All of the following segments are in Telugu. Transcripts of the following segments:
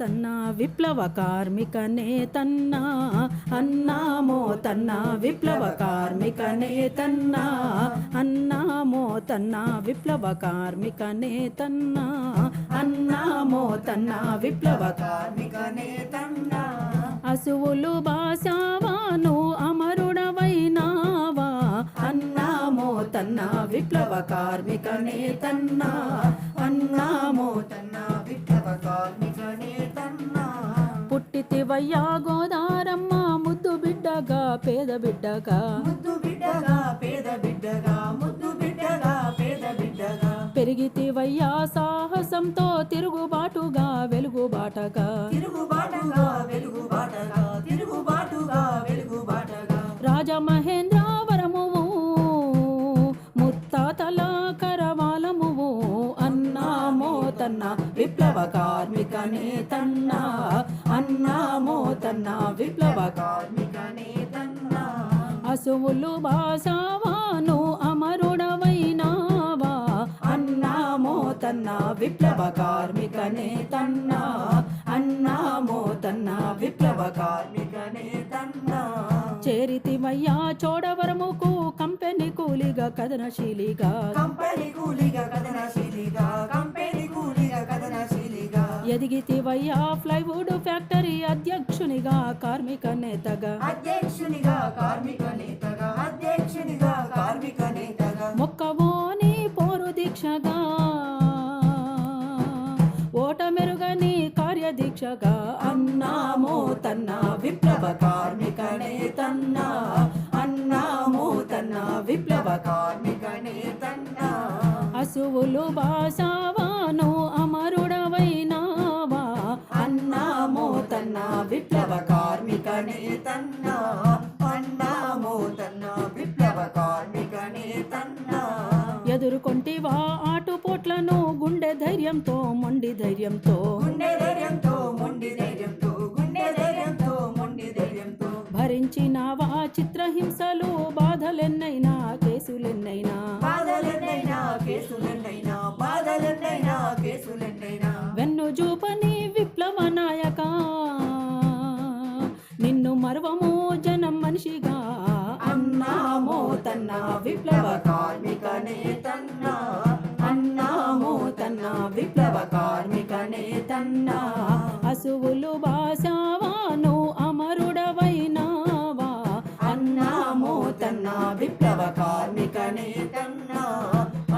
తన్న విప్లవ కార్మిక నేతన్న అన్నామో తన్న విప్లవ కార్మిక నేతన్న అన్నామో తన్న విప్లవ కార్మిక నేతన్న అన్నామో తన్న విప్లవ కార్మిక నేతన్న అసువులు బాసావాను అమరుడవైనావా అన్నామో తన్న విప్లవ కార్మిక నేతన్న అన్నామో తన్న విప్లవ కార్మిక నేతన్న పుట్టితివయ్యా గోదారమ్మ ముద్దు బిడ్డగా పేద బిడ్డగా ముద్దు బిడ్డగా పేద బిడ్డగా ముద్దు బిడ్డగా పేద బిడ్డగా పెరిగితివయ్యా సాహసంతో తిరుగుబాటుగా వెలుగుబాటగా తిరుగుబాటుగా వెలుగుబాటగా తిరుగుబాటుగా వెలుగుబాటగా రాజమహేంద్రవరమువు ముత్తాతల కరవాలమువు అన్నామో తన్న విప్లవ కార్మిక నేతన్న అన్నామో తన్న విప్లవ కార్మిక నేతన్న అసువులు బాసావాను అమరుడవైనావా అన్నామో తన్న విప్లవ కార్మిక నేతన్న అన్నామో తన్న విప్లవ కార్మిక నేతన్న చేరితివయ్యా చోడవరముకు కంపెనీ కూలిగా కథనశీలిగా కంపెనీ కూలిగా కథనశీలిగా కంపెనీ కూలిగా కథనశీలిగా ఎదిగితివయ్యా ప్లైవుడ్ ఫ్యాక్టరీ అధ్యక్షునిగా కార్మిక నేతగా అధ్యక్షునిగా కార్మిక నేతగా అధ్యక్షునిగా కార్మిక నేతగా మొక్కవోని పోరు దీక్షగా ఓట మెరుగని కార్యదీక్షగా అన్నామో తన్న విప్లవ కార్మిక నేతన్న అన్నామో తన్న విప్లవ కార్మిక నేతన్న అసువులు బాసావాను అమరుడవైనావా అన్నామో తన్న విప్లవ కార్మిక నేతన్న అన్నామో తన్న విప్లవ కార్మిక నేతన్న ఎదుర్కొంటివా ఆటుపోట్లను గుండె ధైర్యంతో మొండి ధైర్యంతో గుండె ధైర్యంతో మొండి ధైర్యంతో గుండె ధైర్యంతో మొండి ధైర్యంతో భరించినావా చిత్రహింసలు బాధలెన్నైనా కేసులెన్నైనా బాధలెన్నైనా కేసులెన్నైనా బాధలెన్నైనా కేసులెన్నైనా వెన్ను చూపని విప్లవ నాయక నిన్ను మరువము జనం మనిషిగా అన్నామో తన్న విప్లవ కార్మిక నేతన్న అన్నామో తన్న విప్లవ కార్మిక నేతన్న అసువులు బాసావాను అమరుడవైనావా అన్నామో తన్న విప్లవ కార్మిక నేతన్న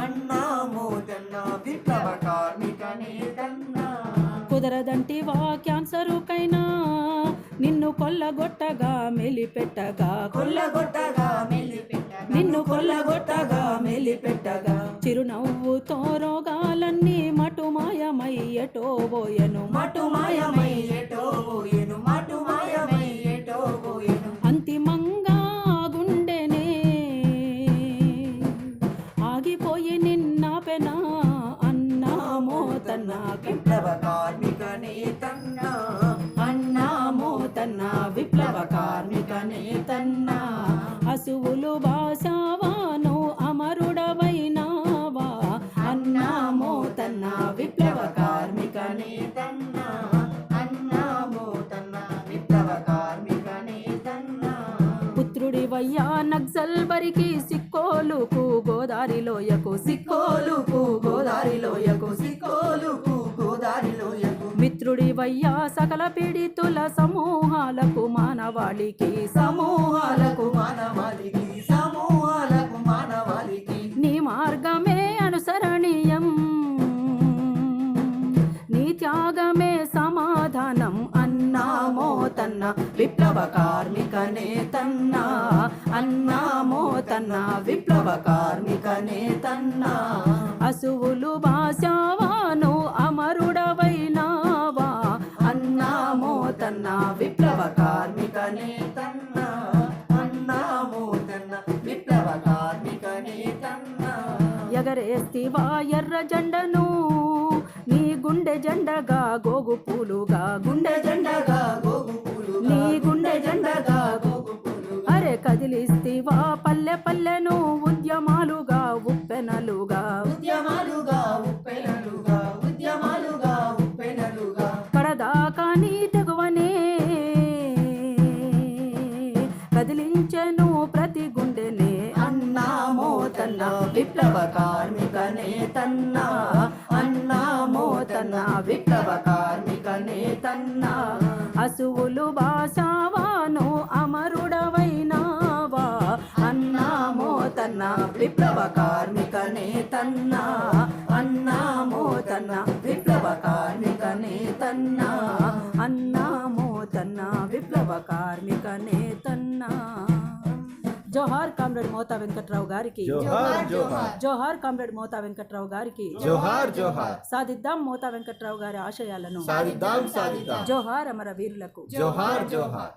అన్నామో తన్న విప్లవ కార్మిక నేతన్న కుదరదంటివా క్యాన్సరుకైనా నిన్ను కొల్లగొట్టగా మెలిపెట్టగా కొల్లగొట్టగా మెల్లిపెట్టగా నిన్ను కొల్లగొట్టగా మెలిపెట్టగా చిరునవ్వుతో రోగాలన్నీ మటుమాయమై ఎటో పోయెను మటుమాయమై ఎటో పోయెను మటుమాయమై ఎటో పోయెను అంతిమంగా గుండెనే ఆగిపోయి నిన్నాపెనా అన్నామో తన్న విప్లవ కార్మిక నేతన్న అన్నామో తన్న విప్లవ కార్మిక నేతన్న అసువులు బాసావాను అమరుడవైనావా అన్నామో తన్న విప్లవ కార్మిక నేతన్న అన్నామో తన్న విప్లవ కార్మిక నేతన్న పుత్రుడివయ్యా నక్సల్ బరికి సిక్కోలుకు గోదారిలోయకు సిక్కోలుకు గోదారిలోయకు సిక్కోలుకు గోదారిలోయకు మిత్రుడివయ్యా సకల పీడితుల సమూహాలకు మానవాళికి సమూహాలకు మానవాళికి సమూహాలకు మానవాళికి నీ మార్గమే అనుసరణీయం నీ త్యాగమే సమాధానం అన్నామో తన్న విప్లవ కార్మిక నేతన్న అన్నామో తన్న విప్లవ కార్మిక నేతన్న అసువులు బాసావాను అమరుడవైనావా అన్నామో తన్న విప్లవ కార్మిక నేతన్న అన్నామో తన్న విప్లవ కార్మిక నేతన్న ఎగరేస్తివా ఎర్ర జెండను నీ గుండె జెండగా గోగు పూలుగా గుండె జెండగా గోగు పూలు నీ గుండె జెండగా గోగు పూలు అరే కదిలిస్తివా పల్లె పల్లెను ఉద్యమాలుగా ఉప్పెనలుగా ఉద్యమాలుగా ఉప్పెనలుగా ఉద్యమాలుగా ఉప్పెనలుగా కడదాకా నీ తెగువనే కదిలించెను ప్రతి గుండెనే. అన్నా మోతన్న విప్లవ కార్మిక నేతన్న, అన్నా మోతన్న విప్లవ కార్మిక నేతన్న. అసువులు బాసావాను అమరుడవైనావా, అన్నా మోతన్న విప్లవ కార్మిక నేతన్న, అన్నా మోతన్న విప్లవ కార్మిక నేతన్న. అన్నా మోతన్న విప్లవ కార్మిక నేతన్న. జోహార్ కామ్రేడ్ మోతా వెంకట్రావు గారికి, జోహార్ జోహార్ జోహార్ కామ్రేడ్ మోతా వెంకట్రావు గారికి. జోహార్ జోహార్ సాధిద్దాం మోతా వెంకట్రావు గారి ఆశయాలను. సాధిద్దాం సాధిద్దాం జోహార్ అమర వీరులకు. జోహార్ జోహార్